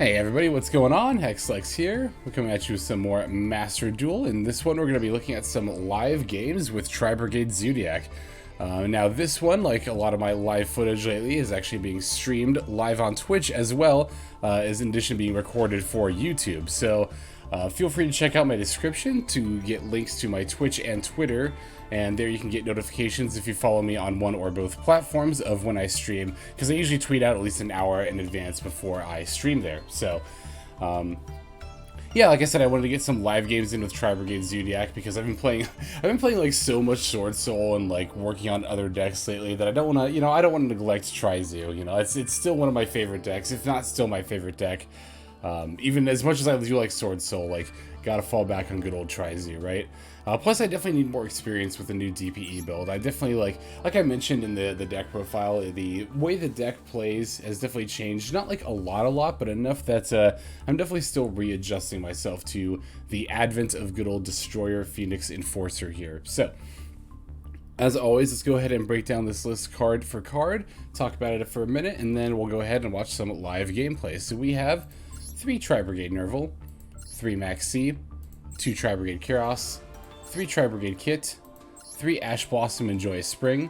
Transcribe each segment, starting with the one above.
Hey everybody, what's going on? Hexlex here. We're coming at you with some more Master Duel. In this one, we're going to be looking at some live games with Tri-Brigade Zoodiac. Now this one, like a lot of my live footage lately, is actually being streamed live on Twitch as well, as in addition to being recorded for YouTube. So feel free to check out my description to get links to my Twitch and Twitter, and there you can get notifications if you follow me on one or both platforms of when I stream, because I usually tweet out at least an hour in advance before I stream there. So yeah, like I said, I wanted to get some live games in with Tri-Brigade Zoodiac because I've been playing like so much Sword Soul and like working on other decks lately that I don't want to, I don't want to neglect Tri-Zoo. It's still one of my favorite decks, if not still my favorite deck. Even as much as I do like Sword Soul, like, gotta fall back on good old Tri-Zoo, right? Plus, I definitely need more experience with the new DPE build. I definitely, like I mentioned in the deck profile, the way the deck plays has definitely changed. Not like a lot, but enough that I'm definitely still readjusting myself to the advent of good old Destroyer Phoenix Enforcer here. So, as always, let's go ahead and break down this list card for card, talk about it for a minute, and then we'll go ahead and watch some live gameplay. So we have 3 Tri-Brigade Nervall, 3 Maxx, 2 Tri-Brigade Kerass, 3 Tri-Brigade Kitt, 3 Ash Blossom and Joyous Spring,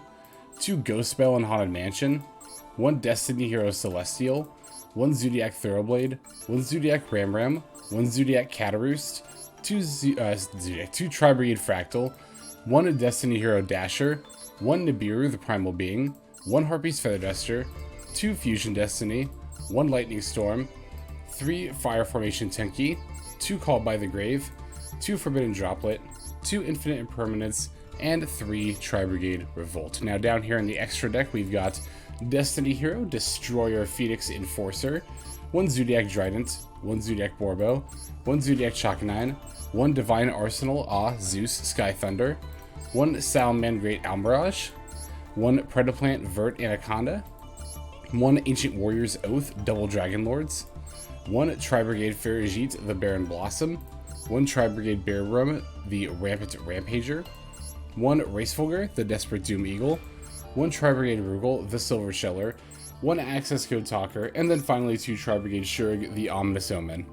2 Ghost Belle and Haunted Mansion, 1 Destiny Hero Celestial, 1 Zoodiac Thoroughblade, 1 Zoodiac Ramram, 1 Zoodiac Kataroost, 2 Tri-Brigade Fraktall, 1 Destiny Hero Dasher, 1 Nibiru the Primal Being, 1 Harpie's Feather Duster, 2 Fusion Destiny, 1 Lightning Storm, 3 Fire Formation Tenki, 2 Called by the Grave, 2 Forbidden Droplet, 2 Infinite Impermanence, and 3 Tri-Brigade Revolt. Now down here in the extra deck, we've got Destiny Hero, Destroyer Phoenix Enforcer, 1 Zoodiac Drident, 1 Zoodiac Boarbow, 1 Zoodiac Chakanine, 1 Divine Arsenal, Zeus Sky Thunder, 1 Salman Great Almirage, 1 Predaplant Vert Anaconda, 1 Ancient Warrior's Oath Double Dragon Lords, 1 Tri-Brigade Farigite the Baron Blossom, 1 Tri-Brigade Bearrum the Rampant Rampager, 1 Racefulger the Desperate Doom Eagle, 1 Tri-Brigade Rugal the Silver Sheller, 1 Access Code Talker, and then finally 2 Tri-Brigade Shurg the Ominous Omen.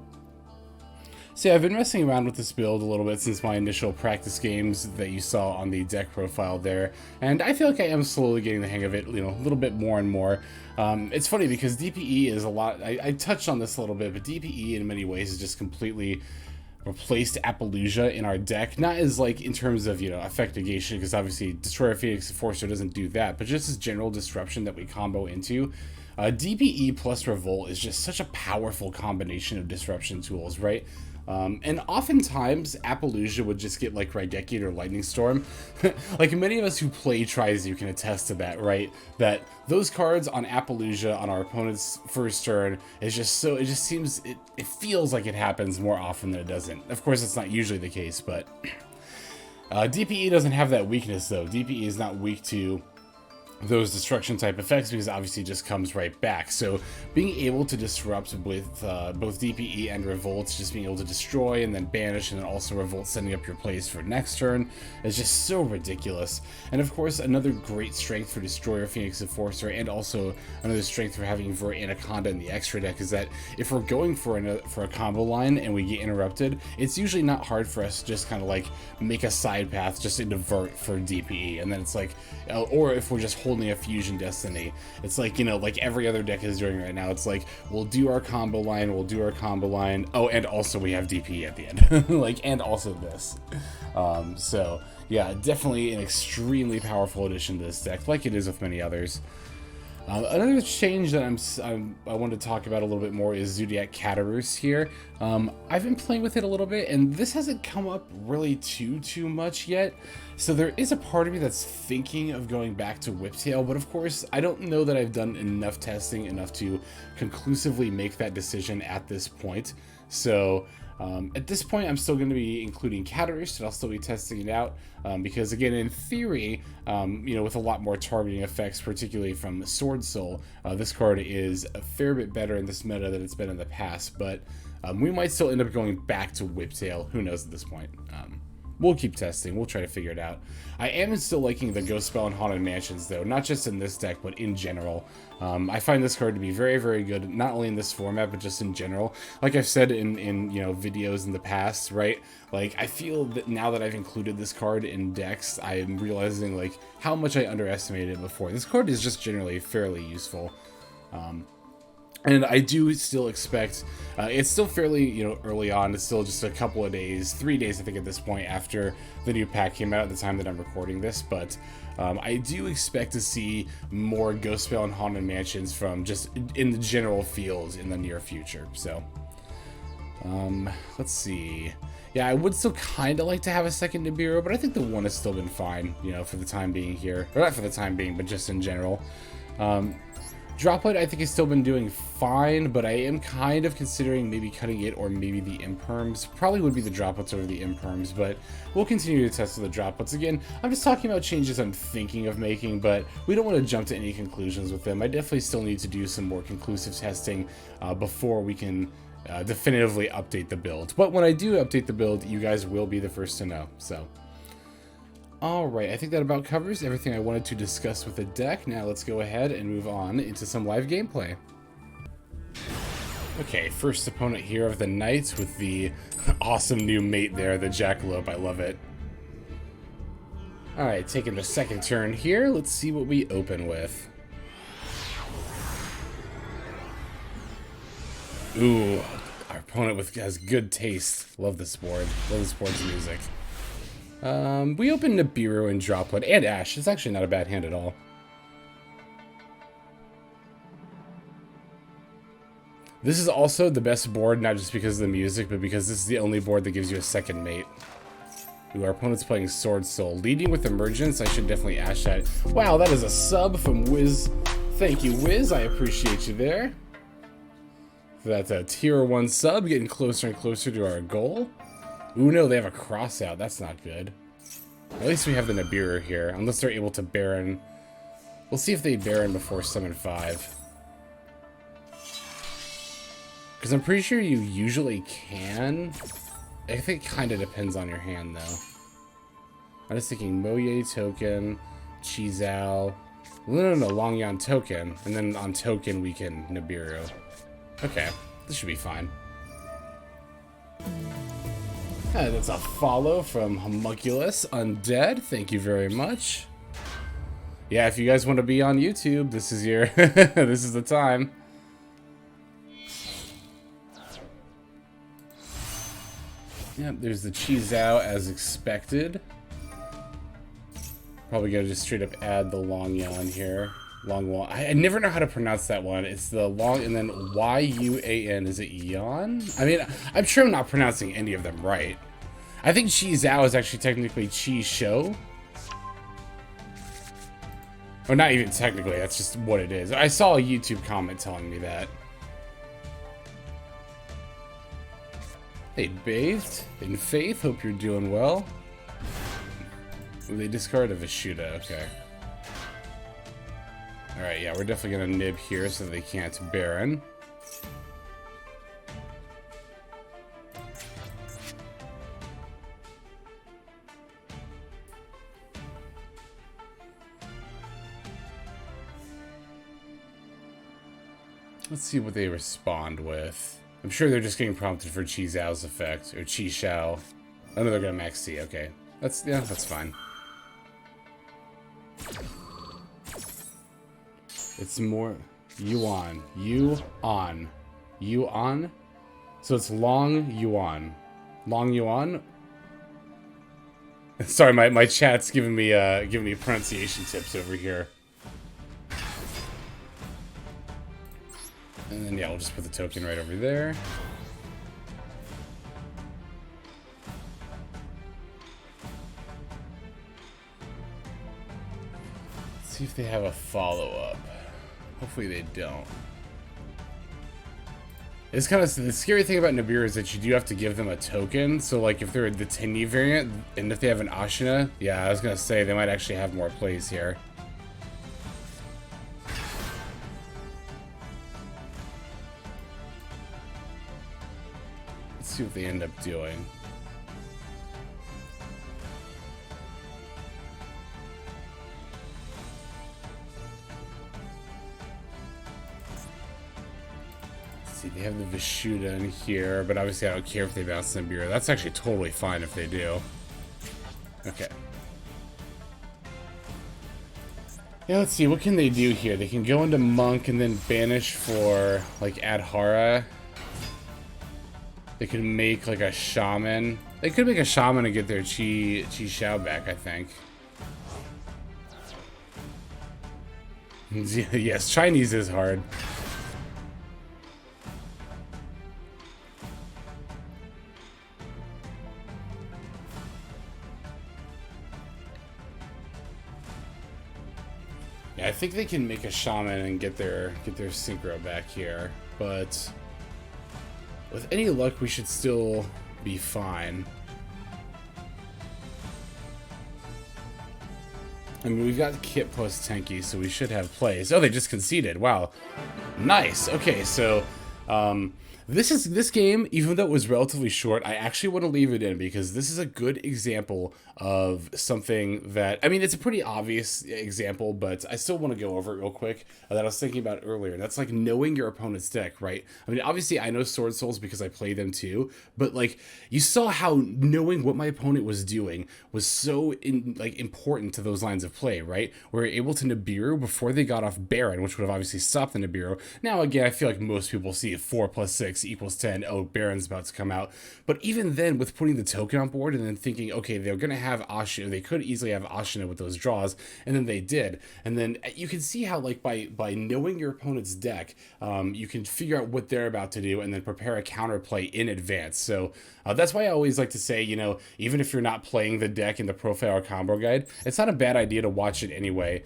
So yeah, I've been messing around with this build a little bit since my initial practice games that you saw on the deck profile there, and I feel like I am slowly getting the hang of it, a little bit more and more. It's funny because DPE is a lot, I touched on this a little bit, but DPE in many ways is just completely replaced Appaloosa in our deck, not as like in terms of effect negation, because obviously Destroyer Phoenix Enforcer doesn't do that, but just as general disruption that we combo into. DPE plus Revolt is just such a powerful combination of disruption tools, right? And oftentimes Appaloosa would just get like Raigeki or Lightning Storm. Like many of us who play Tri-Zoo can attest to that, right? That those cards on Appaloosa on our opponent's first turn is just so, it just seems, it feels like it happens more often than it doesn't. Of course, it's not usually the case, but DPE doesn't have that weakness though. DPE is not weak to those destruction type effects because obviously it just comes right back. So being able to disrupt with both DPE and Revolt, just being able to destroy and then banish and then also Revolt setting up your plays for next turn is just so ridiculous. And of course another great strength for Destroyer Phoenix Enforcer, and also another strength for having Vert Anaconda in the extra deck, is that if we're going for a combo line and we get interrupted, it's usually not hard for us to just kind of like make a side path just into Vert for DPE, and then it's like, or if we're just holding a Fusion Destiny, it's like, like every other deck is doing right now, it's like, we'll do our combo line, oh, and also we have DPE at the end. Like, and also this. So yeah, definitely an extremely powerful addition to this deck, like it is with many others. Another change that I wanted to talk about a little bit more is Zoodiac Kataroost here. I've been playing with it a little bit, and this hasn't come up really too much yet. So there is a part of me that's thinking of going back to Whiptail, but of course I don't know that I've done enough testing enough to conclusively make that decision at this point. So at this point, I'm still going to be including Kataroost, and I'll still be testing it out because, again, in theory, with a lot more targeting effects, particularly from Sword Soul, this card is a fair bit better in this meta than it's been in the past. But we might still end up going back to Whiptail. Who knows at this point? We'll keep testing. We'll try to figure it out. I am still liking the Ghost Spell and Haunted Mansions, though. Not just in this deck, but in general. I find this card to be very, very good, not only in this format, but just in general. Like I've said in you know, videos in the past, right? Like, I feel that now that I've included this card in decks, I'm realizing, like, how much I underestimated it before. This card is just generally fairly useful. And I do still expect, it's still fairly, you know, early on. It's still just a couple of days, 3 days, I think, at this point, after the new pack came out at the time that I'm recording this. But I do expect to see more Ghost Spell and Haunted Mansions from just in the general fields in the near future. So, let's see. Yeah, I would still kind of like to have a second Nibiru, but I think the one has still been fine, you know, for the time being here. Or not for the time being, but just in general. Droplet, I think, has still been doing fine, but I am kind of considering maybe cutting it or maybe the imperms. Probably would be the droplets over the imperms, but we'll continue to test with the droplets. Again, I'm just talking about changes I'm thinking of making, but we don't want to jump to any conclusions with them. I definitely still need to do some more conclusive testing before we can definitively update the build. But when I do update the build, you guys will be the first to know, so... Alright, I think that about covers everything I wanted to discuss with the deck. Now let's go ahead and move on into some live gameplay. Okay, first opponent here of the night with the awesome new mate there, the Jackalope. I love it. Alright, taking the second turn here. Let's see what we open with. Ooh, our opponent has good taste. Love this board. Love this board's music. We opened Nibiru and Droplet and Ash. It's actually not a bad hand at all. This is also the best board, not just because of the music, but because this is the only board that gives you a second mate. Ooh, our opponent's playing Sword Soul. Leading with Emergence, I should definitely Ash that. Wow, that is a sub from Wiz. Thank you, Wiz. I appreciate you there. That's a tier 1 sub, getting closer and closer to our goal. Ooh, no, they have a cross out. That's not good. At least we have the Nibiru here, unless they're able to Baron. We'll see if they Baron before Summon 5. Because I'm pretty sure you usually can. I think it kind of depends on your hand, though. I'm just thinking Moye token, Chizao. No, Long Yan token. And then on token, we can Nibiru. Okay, this should be fine. That's a follow from Homunculus Undead. Thank you very much. Yeah, if you guys want to be on YouTube, this is your this is the time. Yep, there's the Chizao as expected. Probably gonna just straight up add the Long Yan here. Long. I never know how to pronounce that one. It's the long and then Y-U-A-N. Is it Yan? I mean, I'm sure I'm not pronouncing any of them right. I think Chizao is actually technically Chi Shou. Or not even technically, that's just what it is. I saw a YouTube comment telling me that. Hey, Bathed in Faith, hope you're doing well. Ooh, they discard a Vishuda, okay. Alright, yeah, we're definitely gonna nib here so they can't Baron. Let's see what they respond with. I'm sure they're just getting prompted for Chi Zhao's effect, or Chi Shao. Oh no, they're gonna Maxx C, okay. Yeah, that's fine. It's more Yuan. Yuan. Yuan? So it's Long Yuan. Long Yuan? Sorry, my chat's giving me pronunciation tips over here. And then yeah, we'll just put the token right over there. Let's see if they have a follow-up. Hopefully they don't. It's kind of the scary thing about Nibiru is that you do have to give them a token. So like if they're the Tenki variant and if they have an Ashina, yeah, I was gonna say they might actually have more plays here. Let's see what they end up doing. They have the Vishuda in here, but obviously I don't care if they bounce Nibiru. That's actually totally fine if they do. Okay. Yeah, let's see. What can they do here? They can go into Monk and then banish for, like, Adhara. They could make, like, a Shaman. They could make a Shaman and get their Chi Xiao back, I think. Yes, Chinese is hard. Yeah, I think they can make a Shaman and get their Synchro back here, but with any luck, we should still be fine. I mean, we've got Kitt plus Tenki, so we should have plays. Oh, they just conceded. Wow. Nice. Okay, so this game, even though it was relatively short, I actually want to leave it in because this is a good example of something that, I mean, it's a pretty obvious example, but I still want to go over it real quick that I was thinking about earlier. And that's like knowing your opponent's deck, right? I mean, obviously I know Sword Souls because I play them too, but like you saw how knowing what my opponent was doing was so important to those lines of play, right? We were able to Nibiru before they got off Baron, which would have obviously stopped the Nibiru. Now, again, I feel like most people see 4 + 6 = 10. Oh, Baron's about to come out. But even then, with putting the token on board and then thinking, okay, they're going to have Ashina. They could easily have Ashina with those draws, and then they did. And then you can see how, like, by knowing your opponent's deck, you can figure out what they're about to do and then prepare a counterplay in advance. So that's why I always like to say, you know, even if you're not playing the deck in the profile or combo guide, it's not a bad idea to watch it anyway,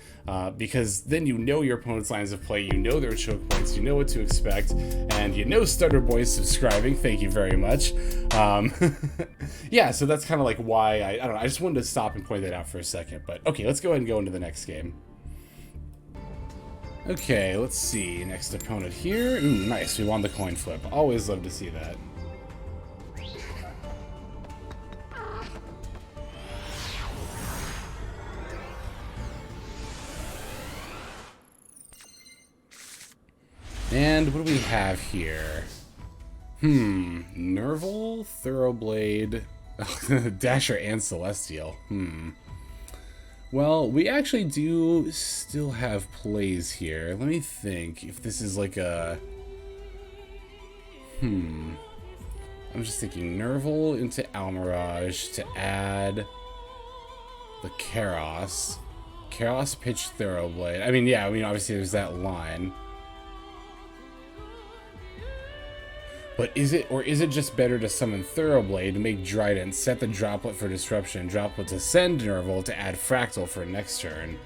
because then you know your opponent's lines of play, you know their choke points, you know what to expect, and you know Stutter Boy's subscribing. Thank you very much. Yeah, so that's kind of like why I don't know. I just wanted to stop and point that out for a second. But okay, let's go ahead and go into the next game. Okay, let's see. Next opponent here. Ooh, nice. We won the coin flip. Always love to see that. And what do we have here? Nervall, Thoroughblade, Dasher, and Celestial. Well, we actually do still have plays here. Let me think if this is like a... I'm just thinking Nervall into Almirage to add the Kerass. Kerass pitch Thoroughblade. I mean, yeah, I mean, obviously there's that line. But is it just better to summon Thoroughblade, make Drident, set the Droplet for Disruption, Droplet to send Nervall to add Fraktall for next turn?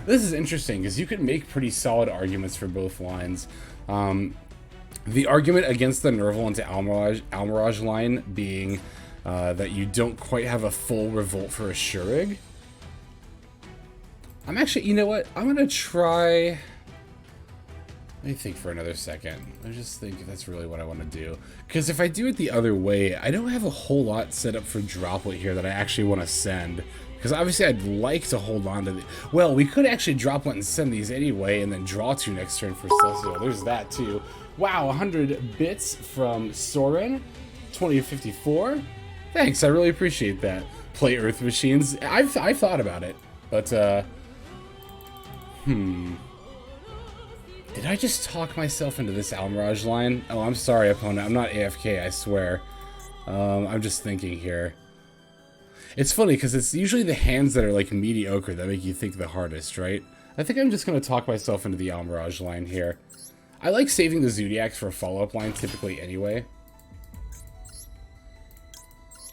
This is interesting, because you could make pretty solid arguments for both lines. The argument against the Nervall into Almirage line being that you don't quite have a full Revolt for a Shurig. I'm actually, you know what? I'm going to try... Let me think for another second. I just think if that's really what I want to do. Because if I do it the other way, I don't have a whole lot set up for Droplet here that I actually want to send. Because obviously I'd like to hold on to the... Well, we could actually Droplet and send these anyway and then draw 2 next turn for Celestial. There's that too. Wow, 100 bits from Soren. 2054. Thanks, I really appreciate that. Play Earth Machines. I've thought about it. But, Did I just talk myself into this Almirage line? Oh, I'm sorry, opponent. I'm not AFK, I swear. I'm just thinking here. It's funny, because it's usually the hands that are, like, mediocre that make you think the hardest, right? I think I'm just going to talk myself into the Almirage line here. I like saving the Zoodiacs for a follow-up line, typically, anyway.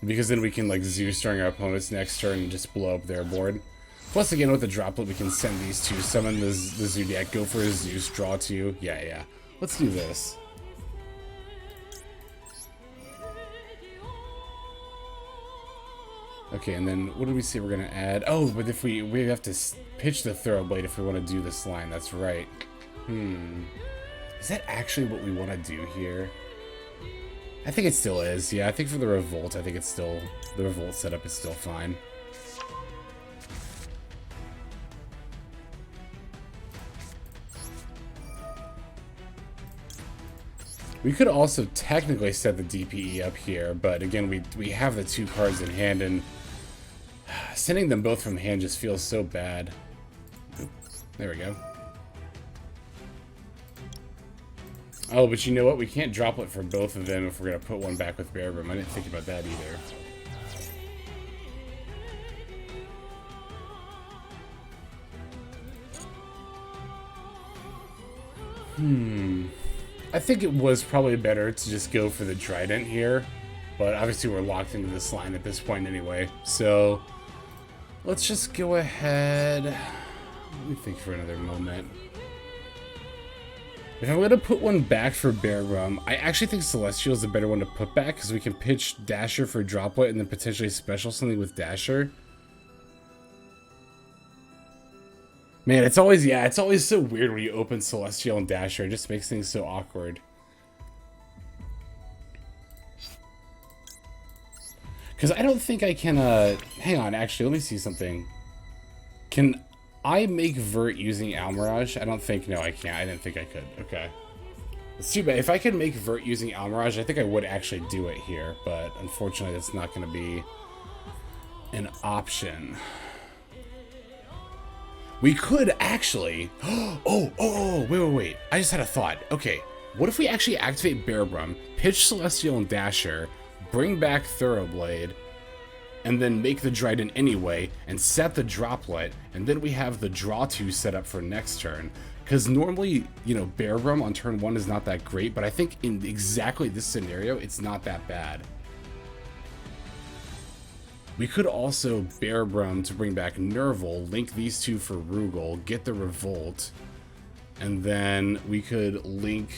Because then we can, like, Zeus during our opponent's next turn and just blow up their board. Plus, again, with the Droplet, we can send these 2, summon the Zoodiac, go for a Zeus, draw 2. Yeah. Let's do this. Okay, and then what did we say we're going to add? Oh, but if we have to pitch the Thoroughblade if we want to do this line. That's right. Is that actually what we want to do here? I think it still is. Yeah, I think for the Revolt, I think it's still... The Revolt setup is still fine. We could also technically set the DPE up here, but again, we have the 2 cards in hand, and sending them both from hand just feels so bad. Oop, there we go. Oh, but you know what? We can't droplet for both of them if we're going to put one back with Bearbrim. I didn't think about that either. I think it was probably better to just go for the Drident here, but obviously we're locked into this line at this point anyway, so let's just go ahead. Let me think for another moment. If I'm going to put one back for Bearbrim, I actually think Celestial is the better one to put back, because we can pitch Dasher for Droplet and then potentially special something with Dasher. Man, it's always so weird when you open Celestial and Dasher. It just makes things so awkward. Because I don't think I can, hang on, actually, let me see something. Can I make Vert using Almirage? I don't think, no, I can't. I didn't think I could. Okay. It's too bad. If I could make Vert using Almirage, I think I would actually do it here. But unfortunately, that's not going to be an option. We could actually... wait. I just had a thought. Okay, what if we actually activate Bearbrim, pitch Celestial and Dasher, bring back Thoroughblade, and then make the Drident anyway, and set the Droplet, and then we have the Draw 2 set up for next turn. Because normally, you know, Bearbrim on turn 1 is not that great, but I think in exactly this scenario, it's not that bad. We could also Bearbrim to bring back Nervall, link these 2 for Rugal, get the Revolt, and then we could link...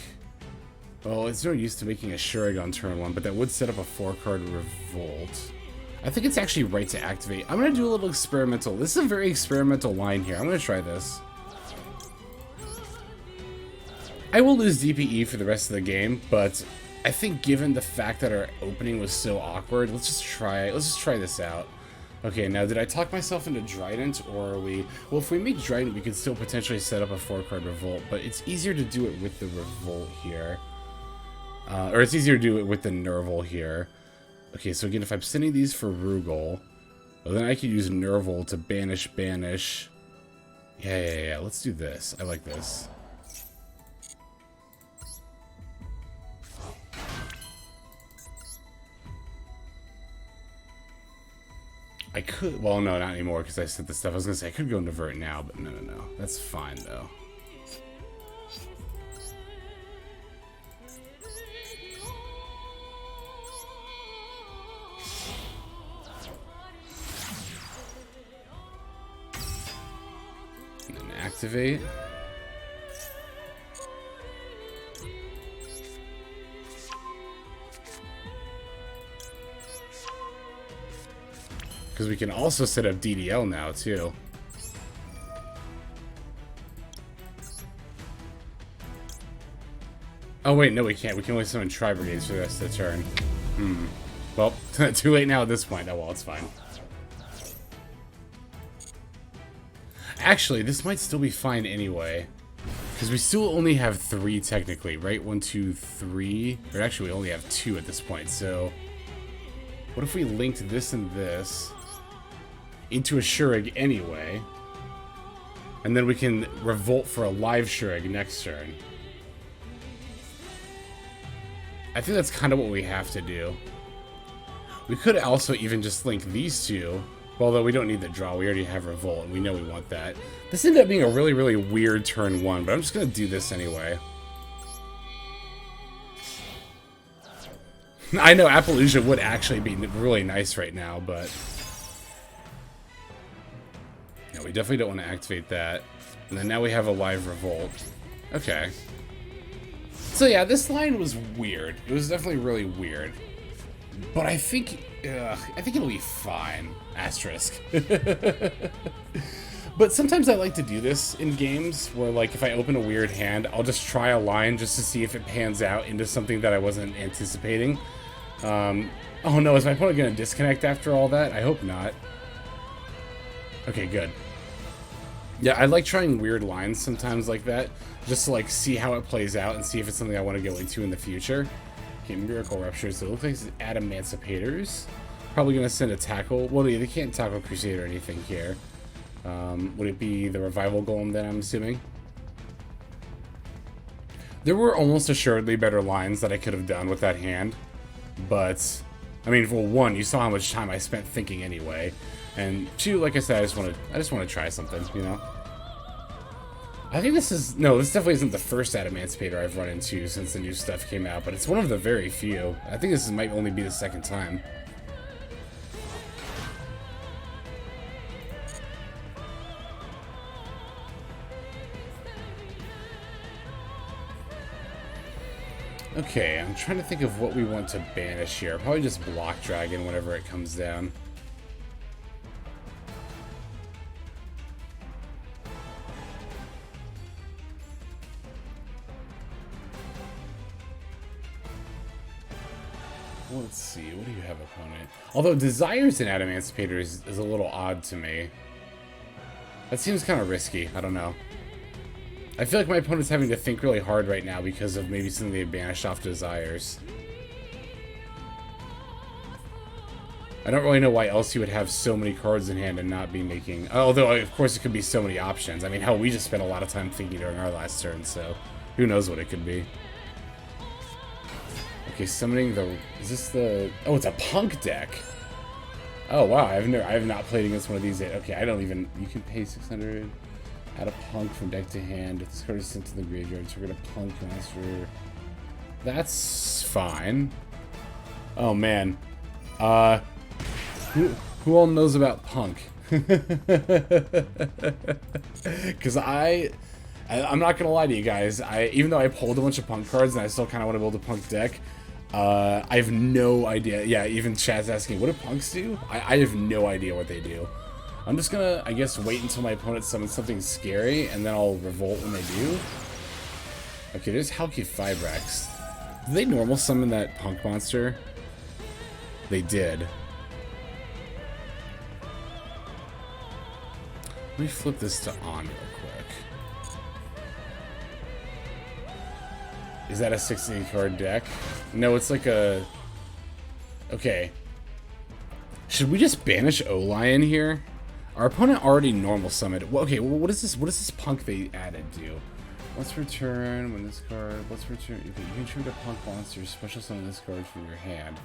Well, it's no use to making a Shurag on turn 1, but that would set up a 4-card Revolt. I think it's actually right to activate. I'm going to do a little experimental. This is a very experimental line here. I'm going to try this. I will lose DPE for the rest of the game, but I think given the fact that our opening was so awkward, let's just try this out. Okay, now did I talk myself into Drident, or are we... Well, if we make Drident, we could still potentially set up a 4-card Revolt, but it's easier to do it with the Revolt here. Or it's easier to do it with the Nervall here. Okay, so again, if I'm sending these for Rugal, well, then I could use Nervall to banish. Yeah, let's do this. I like this. I could, well, no, not anymore, because I said this stuff. I was going to say I could go into Vert now, but no. That's fine, though. And then activate. Because we can also set up DDL now, too. Oh, wait, no, we can't. We can only summon Tri-Brigades for the rest of the turn. Well, too late now at this point. Oh, well, it's fine. Actually, this might still be fine anyway. Because we still only have 3, technically, right? 1, 2, 3. Or actually, we only have 2 at this point, so... What if we linked this and this into a Shurag anyway, and then we can Revolt for a live Shurag next turn? I think that's kind of what we have to do. We could also even just link these 2, although we don't need the draw. We already have Revolt, and we know we want that. This ended up being a really, really weird turn 1, but I'm just going to do this anyway. I know Appaloosa would actually be really nice right now, but... Yeah, we definitely don't want to activate that. And then now we have a live Revolt. Okay. So yeah, this line was weird. It was definitely really weird. But I think it'll be fine. Asterisk. But sometimes I like to do this in games where, like, if I open a weird hand, I'll just try a line just to see if it pans out into something that I wasn't anticipating. Oh no, is my opponent going to disconnect after all that? I hope not. Okay, good. Yeah, I like trying weird lines sometimes like that, just to like see how it plays out and see if it's something I want to go into in the future. Okay, Miracle Ruptures. So it looks like it's Adamantipator's. Probably going to send a tackle. Well, they can't tackle Crusade or anything here. Would it be the Revival Golem then, I'm assuming? There were almost assuredly better lines that I could have done with that hand. But, I mean, well, one, you saw how much time I spent thinking anyway. And two, like I said, I just want to try something, you know? I think this is... No, this definitely isn't the first Adamantipator I've run into since the new stuff came out, but it's one of the very few. I think this might only be the second time. Okay, I'm trying to think of what we want to banish here. Probably just Block Dragon whenever it comes down. Let's see, what do you have, opponent? Although Desires in Adamantipator is a little odd to me. That seems kind of risky, I don't know. I feel like my opponent's having to think really hard right now because of maybe something they banished off Desires. I don't really know why else you would have so many cards in hand and not be making... Although, of course, it could be so many options. I mean, hell, we just spent a lot of time thinking during our last turn, so who knows what it could be. Okay, summoning the... Is this the... Oh, it's a Punk deck! Oh, wow, I have not played against one of these yet. Okay, I don't even... You can pay 600... Add a Punk from deck to hand. If this card is sent to the graveyard, trigger a Punk monster. That's fine. Oh, man. Who all knows about Punk? Because I'm not gonna lie to you guys. Even though I pulled a bunch of Punk cards and I still kind of want to build a Punk deck, I have no idea. Yeah, even Chad's asking, what do Punks do? I have no idea what they do. I'm just gonna, I guess, wait until my opponent summons something scary, and then I'll revolt when they do. Okay, there's Halqifibrax. Did they normal summon that Punk monster? They did. Let me flip this to on real quick. Is that a 16 card deck? No, it's like a... Okay. Should we just banish O-Lion here? Our opponent already normal summoned. Well, okay, well, what is this Punk they added do? Let's return when this card. Let's return. Okay, you can trigger a Punk monster. Special summon this card from your hand.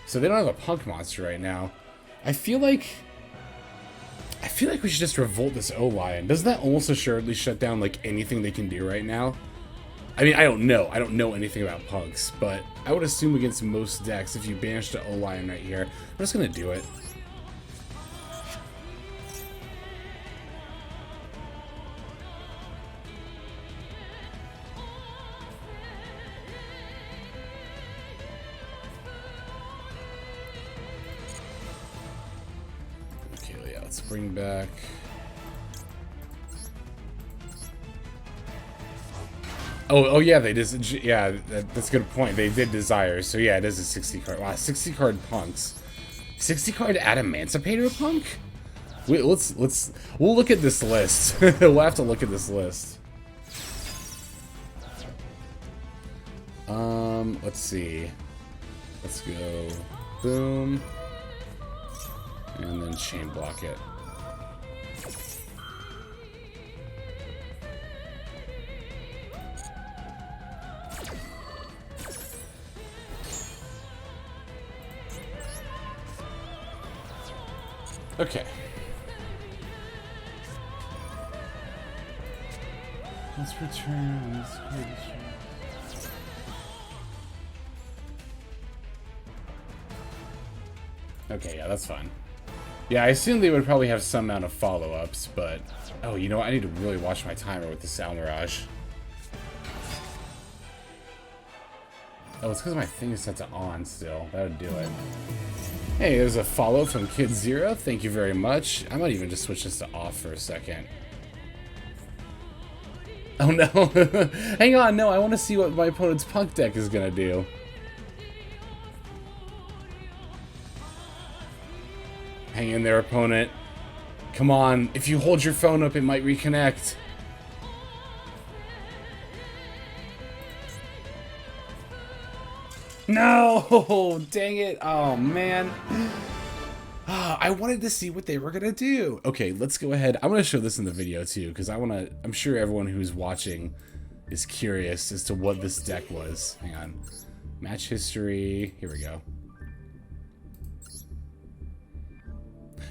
So they don't have a Punk monster right now. I feel like we should just revolt this O-Lion. Doesn't that almost assuredly shut down like anything they can do right now? I mean, I don't know. I don't know anything about Punks, but I would assume against most decks, if you banish the O-Lion right here, I'm just gonna do it. Let's bring back... Oh yeah, they just... Yeah, that's a good point. They did Desires, so yeah, it is a 60 card. Wow, 60 card Punks. 60 card Adamantipator Punk? Wait, we'll look at this list. We'll have to look at this list. Let's see. Let's go. Boom. And then chain block it. Okay. Let's return this card. Okay, yeah, that's fine. Yeah, I assume they would probably have some amount of follow-ups, but... Oh, you know what? I need to really watch my timer with the Soul Mirage. Oh, it's because my thing is set to on still. That would do it. Hey, there's a follow from Kid Zero. Thank you very much. I might even just switch this to off for a second. Oh no. Hang on, no, I want to see what my opponent's Punk deck is going to do. Hang in there, opponent. Come on, if you hold your phone up, it might reconnect. No! Dang it. Oh, man. I wanted to see what they were going to do. Okay, let's go ahead. I'm going to show this in the video, too, because I'm sure everyone who's watching is curious as to what this deck was. Hang on. Match history. Here we go.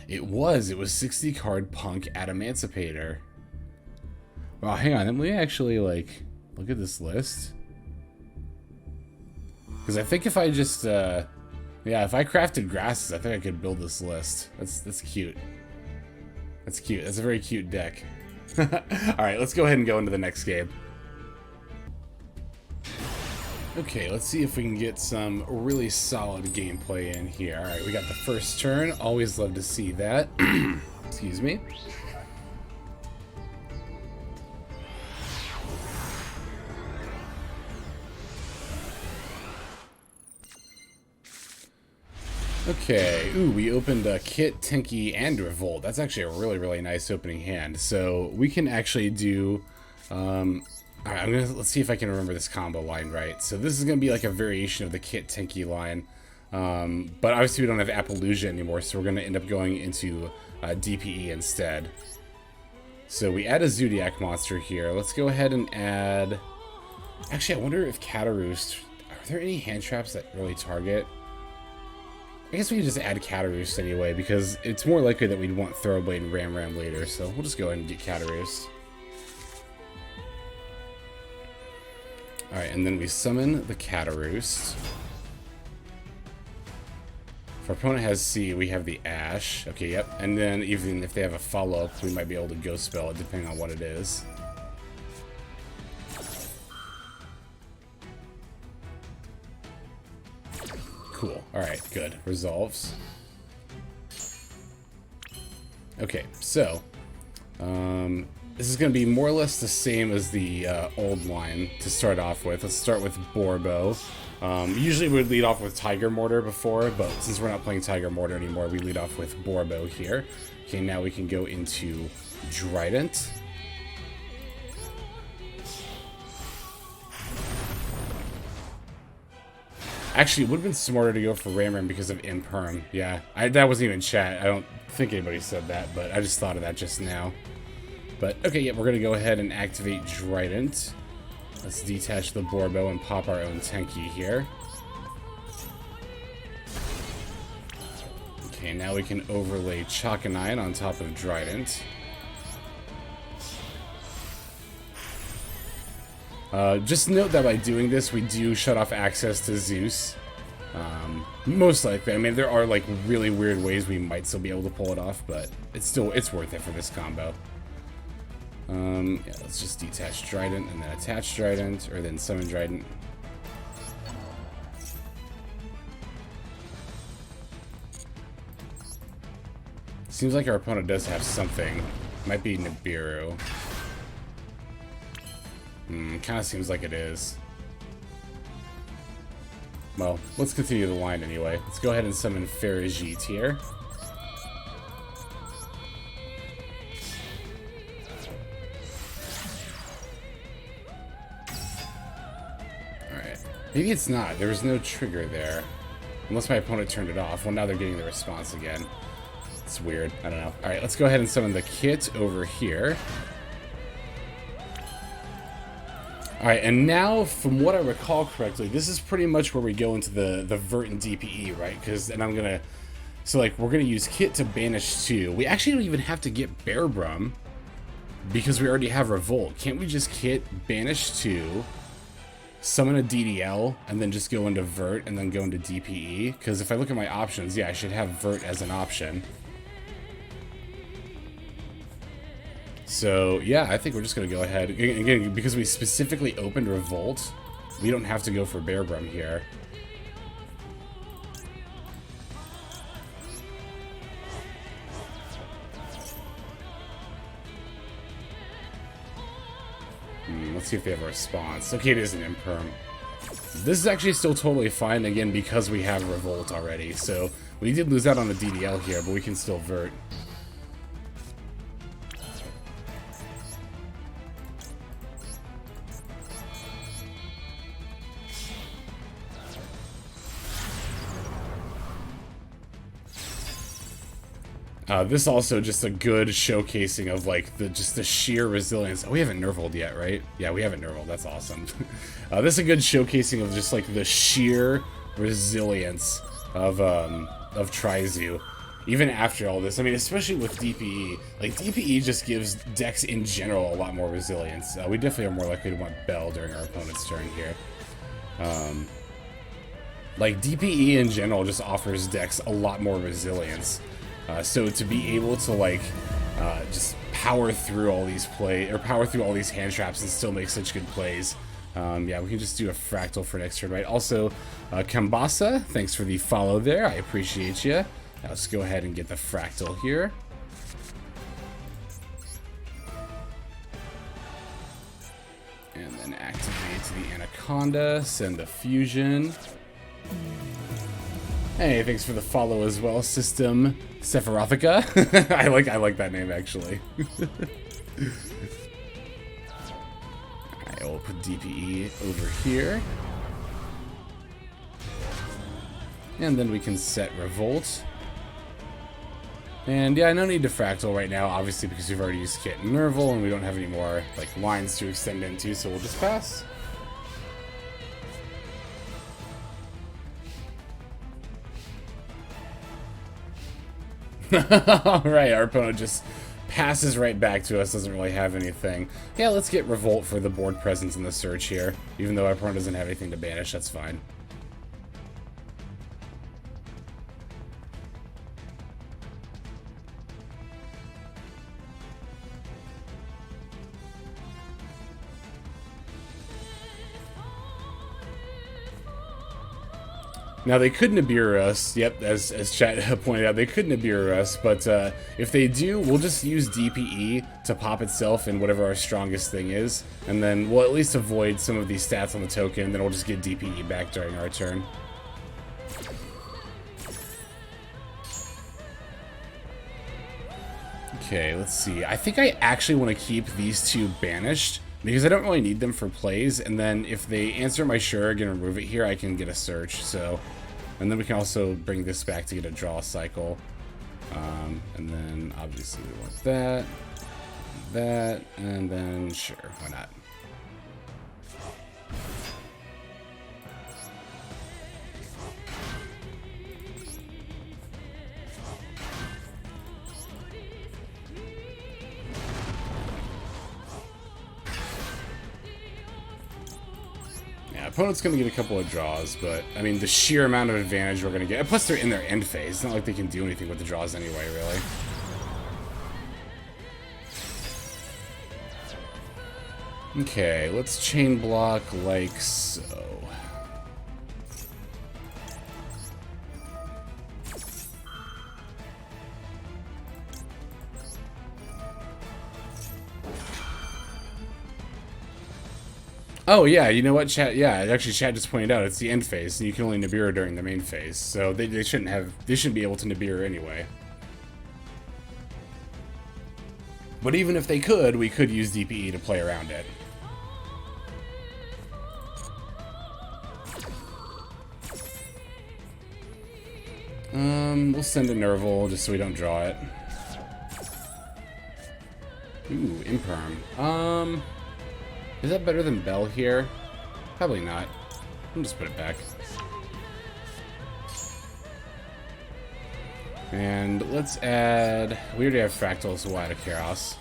It was 60 card Punk Adamantipator. Well, hang on. Let me actually, like, look at this list. Because I think if I just, yeah, if I crafted grasses, I think I could build this list. That's cute. That's cute. That's a very cute deck. Alright, let's go ahead and go into the next game. Okay, let's see if we can get some really solid gameplay in here. Alright, we got the first turn. Always love to see that. Excuse me. Okay, ooh, we opened Kitt, Tenki, and Revolt. That's actually a really, really nice opening hand. So we can actually do, alright, let's see if I can remember this combo line right. So this is gonna be like a variation of the Kitt, Tenki line. But obviously we don't have Appaloosa anymore, so we're gonna end up going into DPE instead. So we add a Zoodiac monster here. Let's go ahead and add, actually I wonder if Kataroost, are there any hand traps that really target? I guess we can just add Kataroost anyway, because it's more likely that we'd want Thoroughblade and Ramram later, so we'll just go ahead and get Kataroost. Alright, and then we summon the Kataroost. If our opponent has C, we have the Ash. Okay, yep. And then even if they have a follow-up, we might be able to Ghost Spell it, depending on what it is. Cool. Alright, good. Resolves. Okay, so this is going to be more or less the same as the old line to start off with. Let's start with Boarbow. Usually we would lead off with Tiger Mortar before, but since we're not playing Tiger Mortar anymore, we lead off with Boarbow here. Okay, now we can go into Drident. Actually, it would have been smarter to go for Ramram because of Imperm. Yeah, that wasn't even chat. I don't think anybody said that, but I just thought of that just now. But, okay, yeah, we're going to go ahead and activate Drident. Let's detach the Boarbow and pop our own Tenki here. Okay, now we can overlay Chakanine on top of Drident. Just note that by doing this, we do shut off access to Zeus. Most likely. I mean, there are like really weird ways we might still be able to pull it off, but it's worth it for this combo. Yeah, let's just detach Drident and then attach Drident, or then summon Drident. Seems like our opponent does have something. Might be Nibiru. Kind of seems like it is. Well, let's continue the line anyway. Let's go ahead and summon Farajit here. Alright. Maybe it's not. There was no trigger there. Unless my opponent turned it off. Well, now they're getting the response again. It's weird. I don't know. Alright, let's go ahead and summon the Kitt over here. Alright, and now, from what I recall correctly, this is pretty much where we go into the Vert and DPE, right? And I'm gonna... So, like, we're gonna use Kitt to banish 2. We actually don't even have to get Bearbrum, because we already have Revolt. Can't we just Kitt, banish 2, summon a DDL, and then just go into Vert, and then go into DPE? Because if I look at my options, yeah, I should have Vert as an option. So, yeah, I think we're just going to go ahead. Again, because we specifically opened Revolt, we don't have to go for Bearbrum here. Let's see if they have a response. Okay, it is an Imperm. This is actually still totally fine, again, because we have Revolt already. So, we did lose out on the DDL here, but we can still Vert. This also just a good showcasing of like just the sheer resilience. Oh, we haven't Nervalled yet, right? Yeah, we haven't Nervalled. That's awesome. This is a good showcasing of just like the sheer resilience of Tri-Zoo. Even after all this, I mean, especially with DPE, like DPE just gives decks in general a lot more resilience. We definitely are more likely to want Belle during our opponent's turn here. Like DPE in general just offers decks a lot more resilience. So to be able to like just power through all these hand traps and still make such good plays. Yeah, we can just do a Fraktall for next turn, right? Also, Kambasa, thanks for the follow there. I appreciate you. Now let's go ahead and get the Fraktall here. And then activate the Anaconda, send the Fusion. Hey, thanks for the follow as well, System Sephirothika. I like that name actually. Alright, we'll put DPE over here. And then we can set Revolt. And yeah, no need to Fraktall right now, obviously because we've already used Kitt and Nervall and we don't have any more like lines to extend into, so we'll just pass. Alright, our opponent just passes right back to us, doesn't really have anything. Yeah, let's get Revolt for the board presence in the search here. Even though our opponent doesn't have anything to banish, that's fine. Now, they could Nibiru us. Yep, as chat pointed out, they could Nibiru us, but if they do, we'll just use DPE to pop itself in whatever our strongest thing is, and then we'll at least avoid some of these stats on the token, then we'll just get DPE back during our turn. Okay, let's see. I think I actually want to keep these two banished, because I don't really need them for plays, and then if they answer my Shurg and remove it here, I can get a search, so... And then we can also bring this back to get a draw cycle. And then, obviously, we want that, and then, sure, why not? Opponent's going to get a couple of draws, but, I mean, the sheer amount of advantage we're going to get... Plus, they're in their end phase. It's not like they can do anything with the draws anyway, really. Okay, let's chain block like so. Oh yeah, you know what, chat? Yeah, actually, chat just pointed out it's the end phase, and you can only Nibiru during the main phase, so they shouldn't be able to Nibiru anyway. But even if they could, we could use DPE to play around it. We'll send a Nervall just so we don't draw it. Ooh, Imperm. Is that better than Belle here? Probably not. I'll just put it back. And let's add... We already have Fraktall, so we'll add a Kerass.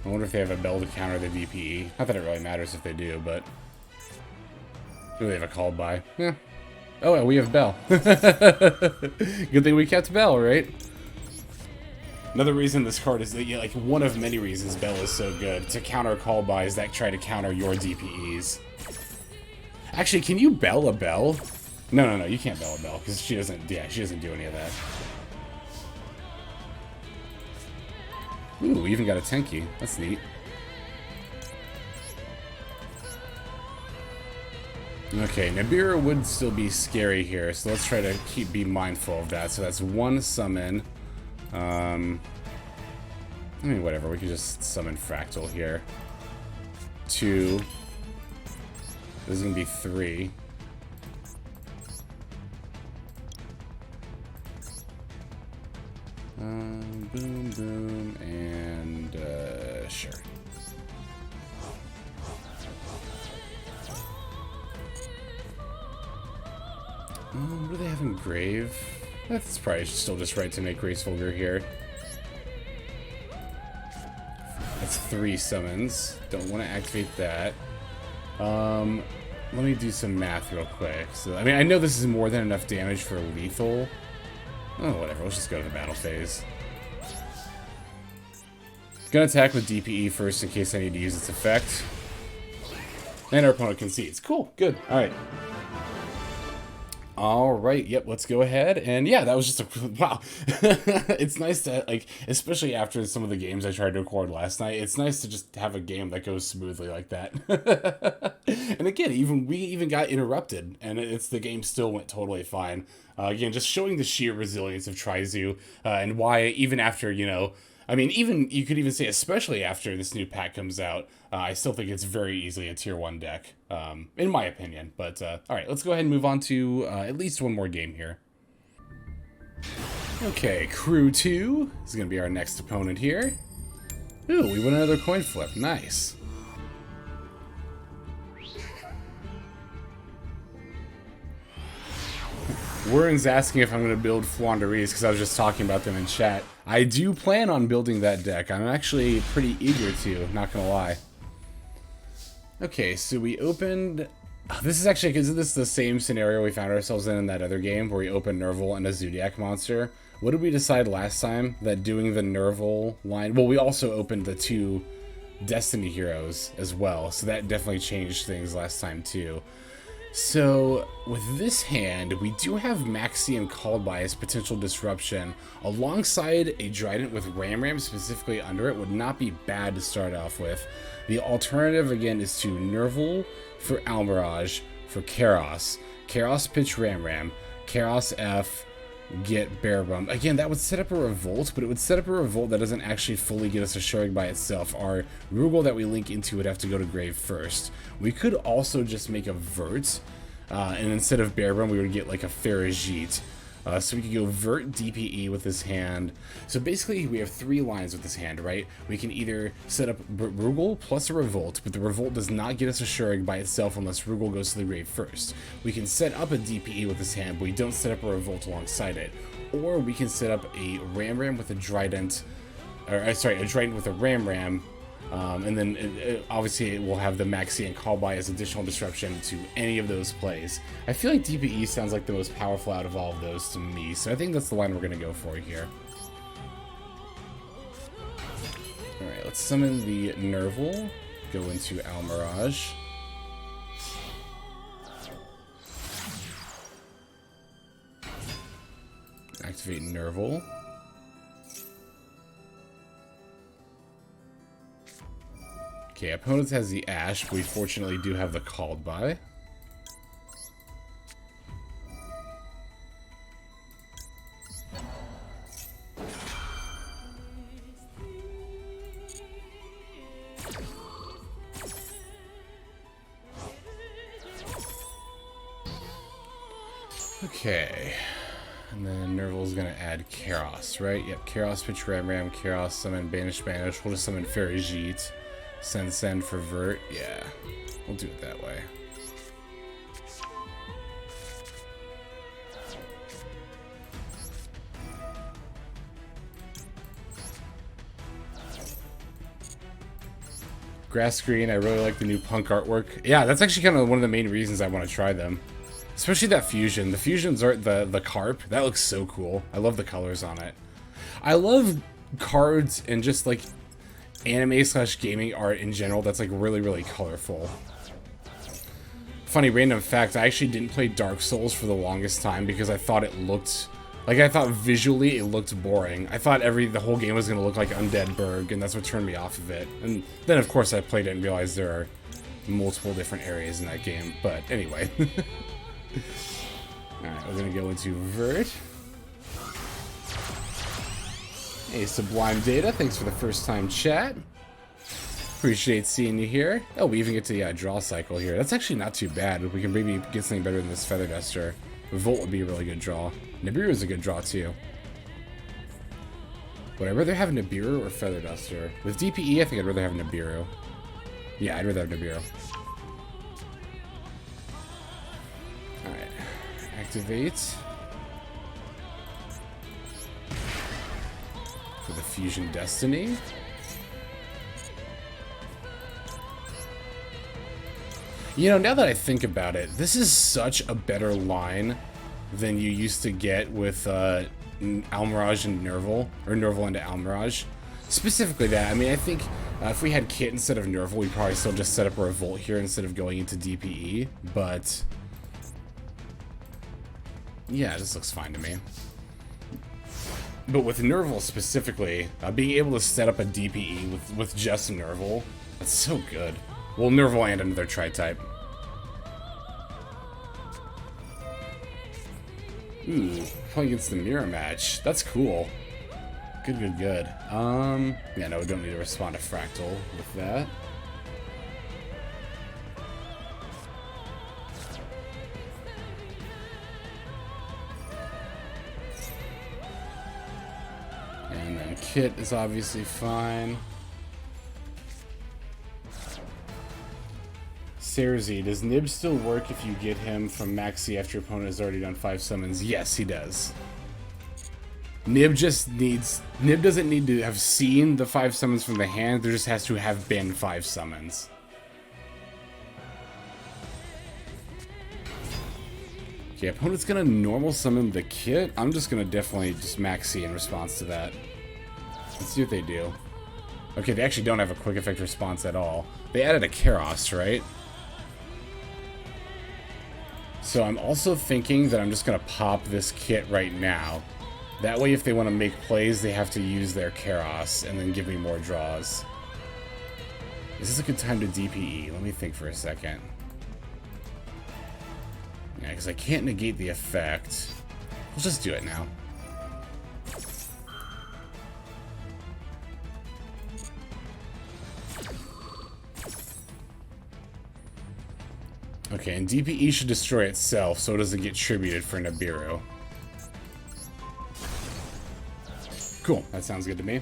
I wonder if they have a Belle to counter the DPE. Not that it really matters if they do, but... Do they have a call by? Yeah. Oh, yeah, we have Belle. Good thing we kept Belle, right? Another reason this card is that, yeah, like one of many reasons Belle is so good to counter call bys that try to counter your DPEs. Actually, can you Belle a Belle? No, you can't Belle a Belle because she doesn't. Yeah, she doesn't do any of that. Ooh, we even got a Tenki. That's neat. Okay, Nibiru would still be scary here, so let's try to be mindful of that. So that's one summon. I mean, whatever. We can just summon Fraktall here. 2. This is going to be 3. Boom, boom, and sure. What do they have in Grave? That's probably still just right to make Graceful here. That's 3 summons. Don't want to activate that. Let me do some math real quick. So, I mean, I know this is more than enough damage for lethal. Oh, whatever. Let's just go to the battle phase. Gonna attack with DPE first in case I need to use its effect. And our opponent concedes. Cool. Good. Alright. Alright, yep, let's go ahead. And yeah, that was just a... Wow. It's nice to, like, especially after some of the games I tried to record last night, it's nice to just have a game that goes smoothly like that. And again, we even got interrupted, and the game still went totally fine. Again, just showing the sheer resilience of Tri-Zoo, and why even after, you know... I mean, even you could even say, especially after this new pack comes out, I still think it's very easily a tier 1 deck, in my opinion. But, alright, let's go ahead and move on to at least one more game here. Okay, Crew 2 is going to be our next opponent here. Ooh, we win another coin flip. Nice. Warren's asking if I'm going to build Flaunderies because I was just talking about them in chat. I do plan on building that deck. I'm actually pretty eager to, not going to lie. Okay, so we opened... This is actually, because this is the same scenario we found ourselves in that other game where we opened Nervall and a Zoodiac monster. What did we decide last time? That doing the Nervall line... Well, we also opened the 2 Destiny Heroes as well, so that definitely changed things last time too. So, with this hand, we do have Maxian called by as potential disruption, alongside a Drident with Ramram specifically under it would not be bad to start off with. The alternative, again, is to Nervall for Almirage for Kerass. Kerass pitch Ramram, Kerass F, get Boarbow. Again, that would set up a Revolt, but it would set up a Revolt that doesn't actually fully get us a Shuriken by itself. Our Rugal that we link into would have to go to Grave first. We could also just make a Vert, and instead of Boarbow, we would get like a Farajit. So we could go Vert DPE with this hand. So basically, we have 3 lines with this hand, right? We can either set up Rugal plus a Revolt, but the Revolt does not get us a Shuriken by itself unless Rugal goes to the grave first. We can set up a DPE with this hand, but we don't set up a Revolt alongside it. Or we can set up a Ramram with a Drident, or sorry, a Drident with a Ramram, and then obviously it will have the Maxi and call by as additional disruption to any of those plays. I feel like DPE sounds like the most powerful out of all of those to me, so I think that's the line we're going to go for here. Alright, let's summon the Nervall, go into Almirage. Activate Nervall. Okay, opponents has the Ash, but we fortunately do have the called by. Okay. And then Nervall's gonna add Kerass, right? Yep, Kerass pitch Ramram, Kerass summon Banish. We'll just summon Farajit. Send for Vert. Yeah, we'll do it that way. Grass Green, I really like the new punk artwork. Yeah, that's actually kind of one of the main reasons I want to try them. Especially that fusion. The fusions are the carp. That looks so cool. I love the colors on it. I love cards and just like anime/gaming art in general that's like really colorful. Funny random fact, I actually didn't play Dark Souls for the longest time because I thought it looked like, I thought visually it looked boring. I thought the whole game was going to look like Undead Burg, and that's what turned me off of it. And then of course I played it and realized there are multiple different areas in that game. But anyway. Alright, we're going to go into Vert. Hey, Sublime Data, thanks for the first time chat. Appreciate seeing you here. Oh, we even get to draw cycle here. That's actually not too bad. We can maybe get something better than this Feather Duster. Revolt would be a really good draw. Nibiru is a good draw too. Would I rather have Nibiru or Feather Duster? With DPE, I think I'd rather have Nibiru. Yeah, I'd rather have Nibiru. Alright. Activate. For the Fusion Destiny. You know, now that I think about it, this is such a better line than you used to get with Almirage and Nervall, or Nervall into Almirage. Specifically that. I mean, I think if we had Kitt instead of Nervall, we'd probably still just set up a Revolt here instead of going into DPE, but yeah, this looks fine to me. But with Nervall specifically, being able to set up a DPE with just Nervall, that's so good. Well, Nervall and another Tri-type. Ooh, playing against the mirror match. That's cool. Good, good, good. Yeah, no, we don't need to respond to Fraktall with that. And then Kitt is obviously fine. Serzi, does Nib still work if you get him from Maxi after your opponent has already done 5 summons? Yes, he does. Nib doesn't need to have seen the 5 summons from the hand, there just has to have been 5 summons. Okay, opponent's gonna normal summon the Kitt. I'm just gonna definitely just Maxi in response to that. Let's see what they do. Okay, they actually don't have a quick effect response at all. They added a Kerass, right? So I'm also thinking that I'm just going to pop this Kitt right now. That way if they want to make plays, they have to use their Kerass and then give me more draws. Is this a good time to DPE? Let me think for a second. Yeah, because I can't negate the effect. Let's just do it now. Okay, and DPE should destroy itself so it doesn't get tributed for Nibiru. Cool, that sounds good to me.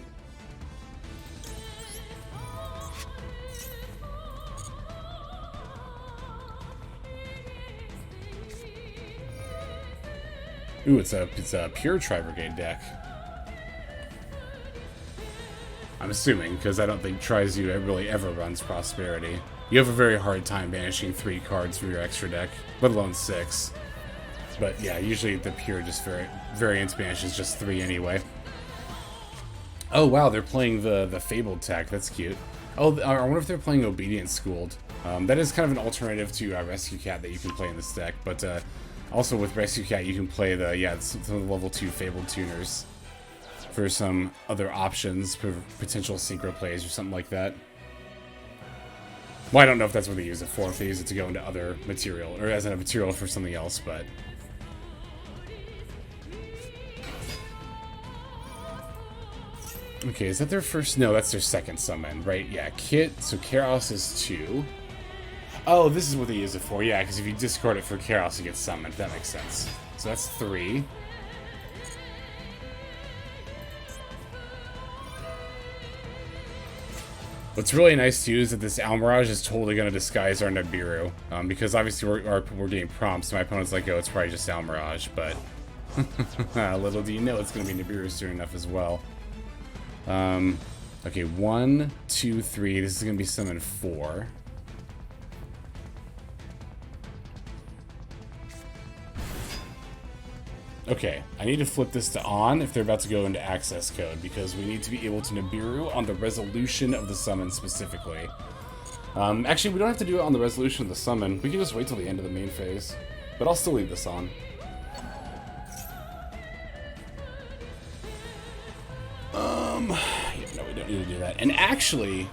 Ooh, it's a pure Tri-Brigade deck. I'm assuming, because I don't think Tri-Zoo really ever runs Prosperity. You have a very hard time banishing 3 cards from your extra deck, let alone 6. But yeah, usually the pure just variant banishes just 3 anyway. Oh wow, they're playing the Fabled tech. That's cute. Oh, I wonder if they're playing Obedient Schooled. That is kind of an alternative to Rescue Cat that you can play in this deck. But also with Rescue Cat, you can play some of the level 2 Fabled tuners for some other options, for potential synchro plays or something like that. Well, I don't know if that's what they use it for, if they use it to go into other material, or as a material for something else, but... Okay, is that their first? No, that's their second summon, right? Yeah, Kitt, so Kerass is 2. Oh, this is what they use it for, yeah, because if you discard it for Kerass, it gets summoned. That makes sense. So that's 3. What's really nice too is that this Almirage is totally going to disguise our Nibiru, because obviously we're getting prompts, so my opponent's like, oh, it's probably just Almirage, but little do you know it's going to be Nibiru soon enough as well. Okay, 1, 2, 3, this is going to be summon 4. Okay, I need to flip this to on if they're about to go into access code, because we need to be able to Nibiru on the resolution of the summon specifically. Actually, we don't have to do it on the resolution of the summon. We can just wait till the end of the main phase. But I'll still leave this on. Yeah, no, we don't need to do that. And actually...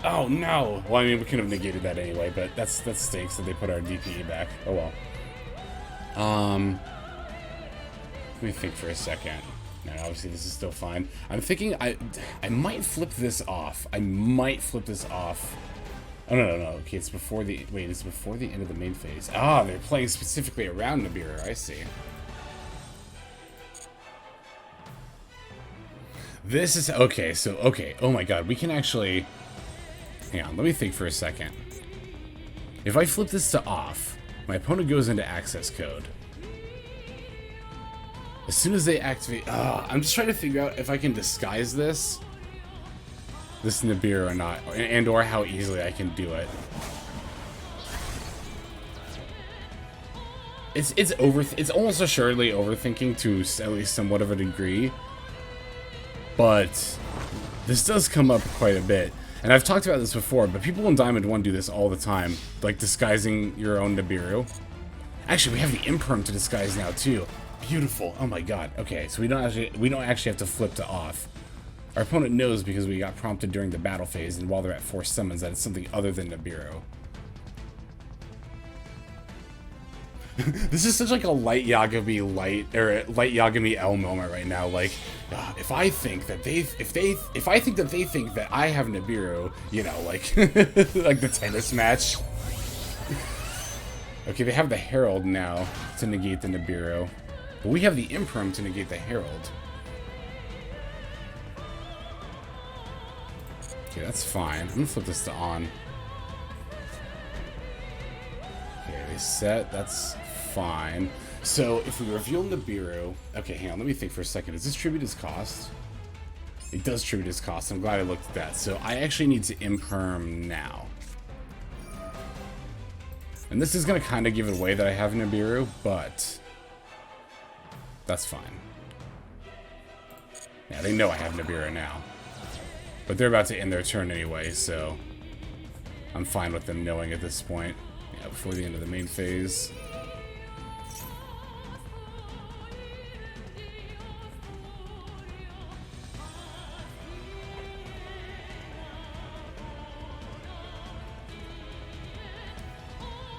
Oh, no! Well, I mean, we could have negated that anyway, but that stinks that they put our DPE back. Oh, well. Let me think for a second. No, obviously this is still fine. I'm thinking I might flip this off. I might flip this off. Oh, no. Okay, it's before the... Wait, it's before the end of the main phase. Ah, they're playing specifically around Nibiru. I see. This is... Okay, so... Okay. Oh, my God. We can actually... Hang on. Let me think for a second. If I flip this to off, my opponent goes into access code. As soon as they activate... I'm just trying to figure out if I can disguise this Nibiru or not, and or how easily I can do it. It's almost assuredly overthinking to at least somewhat of a degree, but this does come up quite a bit. And I've talked about this before, but people in Diamond 1 do this all the time, like disguising your own Nibiru. Actually, we have the Imperm to disguise now too. Beautiful. Oh my God. Okay, so we don't actually have to flip to off. Our opponent knows because we got prompted during the battle phase and while they're at force summons that it's something other than Nibiru. This is such like a light Yagami light Yagami L moment right now. Like, if I think that they think that I have Nibiru, you know, like like the tennis match. Okay, they have the Herald now to negate the Nibiru, but we have the Imperm to negate the Herald. Okay, that's fine. I'm gonna flip this to on. Okay, they set. That's fine. So if we reveal Nibiru, okay, hang on. Let me think for a second. Does this tribute his cost? It does tribute his cost. I'm glad I looked at that. So I actually need to Imperm now. And this is gonna kind of give it away that I have Nibiru, but that's fine. Yeah, they know I have Nibiru now. But they're about to end their turn anyway, so I'm fine with them knowing at this point. Yeah, before the end of the main phase.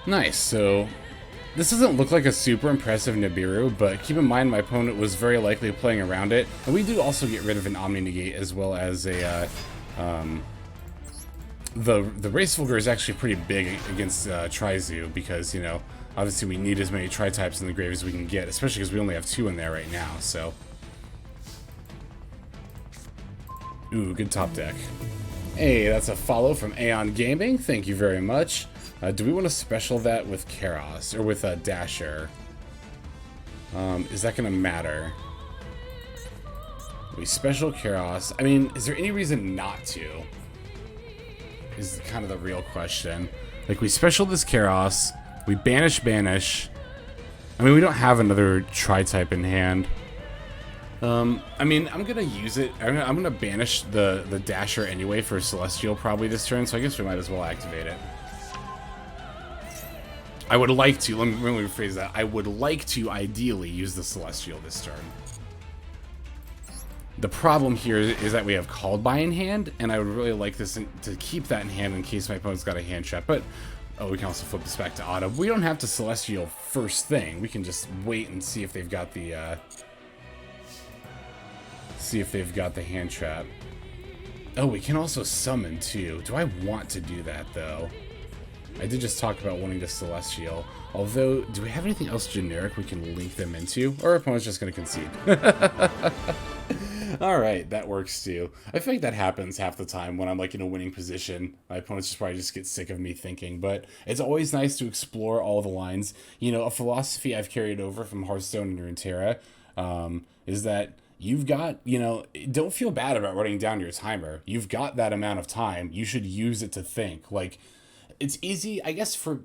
Nice, so this doesn't look like a super impressive Nibiru, but keep in mind my opponent was very likely playing around it. And we do also get rid of an Omni Negate as well as a, the Race Vulgar is actually pretty big against Tri-Zoo because, you know, obviously we need as many Tri-types in the grave as we can get, especially because we only have 2 in there right now, so. Ooh, good top deck. Hey, that's a follow from Aeon Gaming, thank you very much. Do we want to special that with Kerass, or with Dasher? Is that going to matter? We special Kerass. I mean, is there any reason not to? Is kind of the real question. Like, we special this Kerass, we banish. I mean, we don't have another Tri-type in hand. I mean, I'm gonna use it. I'm gonna banish the Dasher anyway for Celestial probably this turn, so I guess we might as well activate it. I would like to, let me rephrase that. I would like to ideally use the Celestial this turn. The problem here is that we have Called By in hand, and I would really like this to keep that in hand in case my opponent's got a hand trap. But, oh, we can also flip this back to auto. We don't have to Celestial first thing. We can just wait and see if they've got the, hand trap. Oh, we can also summon too. Do I want to do that though? I did just talk about wanting to Celestial. Although, do we have anything else generic we can link them into? Or our opponent's just going to concede? Alright, that works too. I feel like that happens half the time when I'm like in a winning position. My opponents just probably just get sick of me thinking. But it's always nice to explore all the lines. You know, a philosophy I've carried over from Hearthstone and Runeterra is that you've got, you know, don't feel bad about running down your timer. You've got that amount of time. You should use it to think. Like, it's easy, I guess, for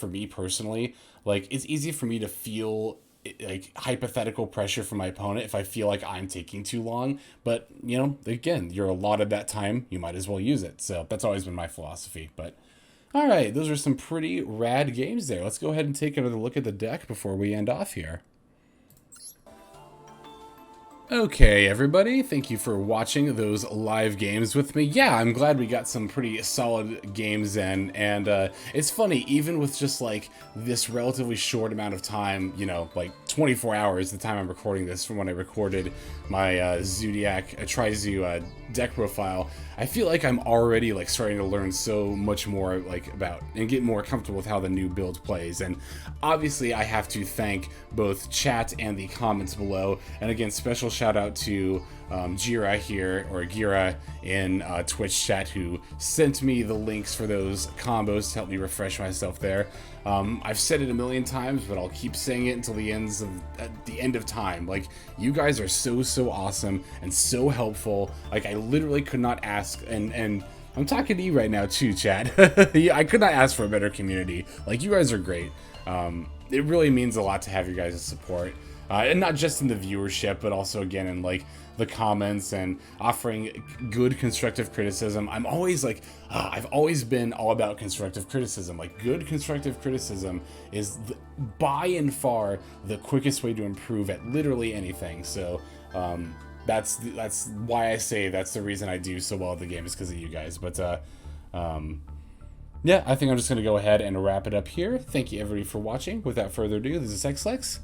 me personally, like, it's easy for me to feel like hypothetical pressure from my opponent if I feel like I'm taking too long. But, you know, again, you're allotted that time, you might as well use it. So that's always been my philosophy. But all right, those are some pretty rad games there. Let's go ahead and take another look at the deck before we end off here. Okay, everybody, thank you for watching those live games with me. Yeah, I'm glad we got some pretty solid games in, and it's funny, even with just like this relatively short amount of time, you know, like 24 hours, the time I'm recording this from when I recorded my Zoodiac Tri-Zoo deck profile, I feel like I'm already like starting to learn so much more like about and get more comfortable with how the new build plays. And obviously I have to thank both chat and the comments below, and again, special shout out to Gira here, or Gira in Twitch chat, who sent me the links for those combos to help me refresh myself there. I've said it a million times, but I'll keep saying it until the end of time. Like, you guys are so awesome and so helpful. Like, I literally could not ask, and I'm talking to you right now too, chat. I could not ask for a better community. Like, you guys are great. It really means a lot to have your guys' support. And not just in the viewership, but also, again, in, like, the comments and offering good constructive criticism. I'm always, like, I've always been all about constructive criticism. Like, good constructive criticism is, by and far, the quickest way to improve at literally anything. So, that's why I say that's the reason I do so well at the game, is because of you guys. But, yeah, I think I'm just going to go ahead and wrap it up here. Thank you, everybody, for watching. Without further ado, this is XLex,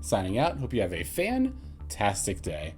signing out. Hope you have a fantastic day.